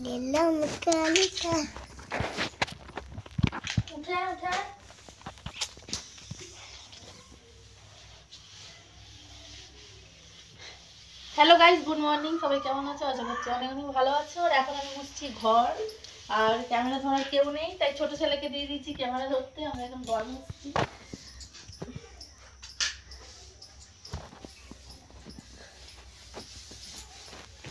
নিলাম কালিকা উঠে উঠে। Hello guys, good morning. সবাই কেমন আছো? আশা করছি অনেক অনেক ভালো আছো। আর এখন আমি মুছছি ঘর, আর ক্যামেরা ধরার কেউ নেই, তাই ছোট ছেলেকে দিয়ে দিয়েছি ক্যামেরা ধরতে। আমরা এখন ঘর মুছছি।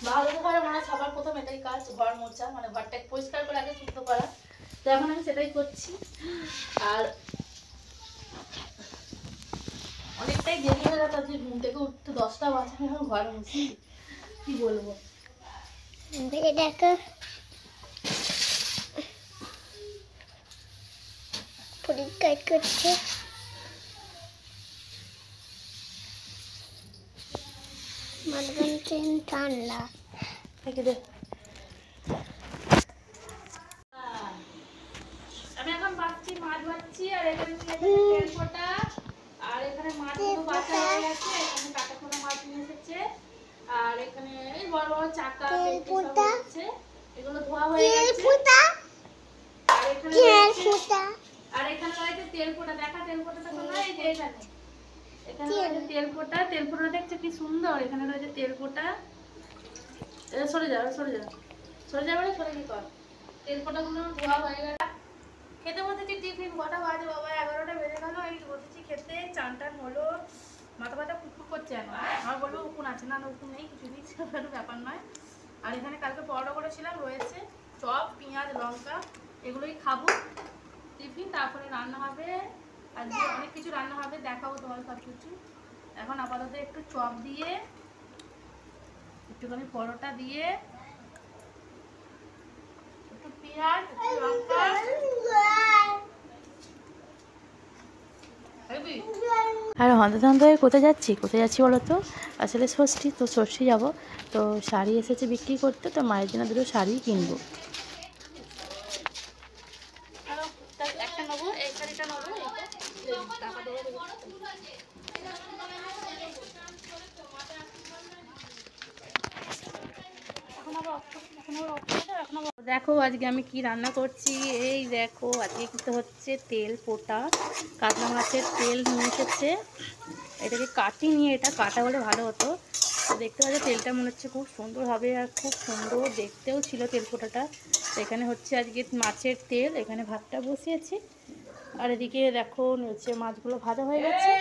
ভালো ঘরে মানে সবার প্রথম এটাই কাজ, ঘর মোছা, মানে ঘরটাকে পরিষ্কার করে আগে শুদ্ধ করা। তো এখন আমি সেটাই করছি। আর অনেকটাই দেরি হয়ে গেছে, আজকে ঘুম থেকে উঠতে 10টা বাজে, এখন ঘর মুছছি। কি বলবো, দেখো পরীক্ষা করছে। মানবন্ধন ঠান্ডা থেকে দে। আমি এখন বাচ্চি, মাছ বাচ্চি। আর এখানে তেল ফোটা, আর এখানে মাছগুলো বাছা হয়ে গেছে। এখানে কাটা ফোটা মাছ নিয়ে এসেছে। আর এখানে এই বড় বড় চাকা আছে, এগুলো ধোয়া হয়ে গেছে। আর এখানে রয়েছে তেল ফোটা। দেখা তেল ফোটাটা কোথায়? এই যে এখানে, এখানে রয়েছে তেল ফোটা। তেল ফোটা দেখছো কি সুন্দর? এখানে রয়েছে তেল ফোটা। সরে যাও, সরে যাও, সরে যাবে না, সরে কি কর। তেল ফোটাগুলো ধোয়া হয়ে গেল। খেতে বসেছি টিফিন। কটা বাজে বাবা? 11টা বেজে গেল। এই বসেছি খেতে। চান টান হলো, মাথা ব্যথা কুকুর করছে। এখন আমার বলবো উকুন আছে, না উকুন নেই, কিছু নেই, সেরকম ব্যাপার নয়। আর এখানে কালকে পরোটা করেছিলাম, রয়েছে চপ, পেঁয়াজ, লঙ্কা, এগুলোই খাবো টিফিন। তারপরে রান্না হবে, আজকে অনেক কিছু রান্না হবে, দেখাবো তোমার সব কিছু। এখন আপাতত একটু চপ দিয়ে, একটুখানি পরোটা দিয়ে, একটু পেঁয়াজ, একটু লঙ্কা। আর হন্তদন্ত হয়ে কোথায় যাচ্ছি বলো তো? আসলে ষষ্ঠী, তো ষষ্ঠী যাবো। তো শাড়ি এসেছে বিক্রি করতে, তো মায়ের জন্য দুটো শাড়ি কিনবো। একটা নেবো, এই শাড়িটা নেবো। দেখো আজকে আমি কি রান্না করছি। এই দেখো, আজকে কিন্তু হচ্ছে তেল পোটা কাতলা মাছের তেল নিয়ে এসেছে। এটাকে কাটি নিয়ে, এটা কাটা হলে ভালো হতো। তো দেখতে পাচ্ছি তেলটা মনে হচ্ছে খুব সুন্দর হবে, আর খুব সুন্দর দেখতেও ছিল তেল পোটাটা। তো এখানে হচ্ছে আজকে মাছের তেল, এখানে ভাতটা বসিয়েছি। আর এদিকে দেখো হচ্ছে মাছগুলো ভাজা হয়ে গেছে,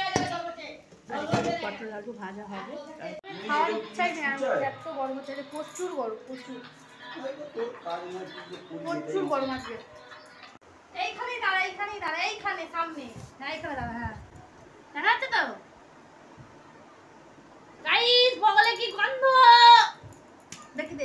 আর এখানে পটল আলু ভাজা হবে। খাওয়ার ইচ্ছাই নেই, এত গরম হচ্ছে, প্রচুর গরম, প্রচুর প্রচুর গরম আছে। এইখানেই দাঁড়া, এইখানেই দাঁড়া, এইখানে সামনে, হ্যাঁ এইখানে দাঁড়া। হ্যাঁ, দেখা যাচ্ছে তো গাইস? বগলে কি গন্ধ দেখি দে।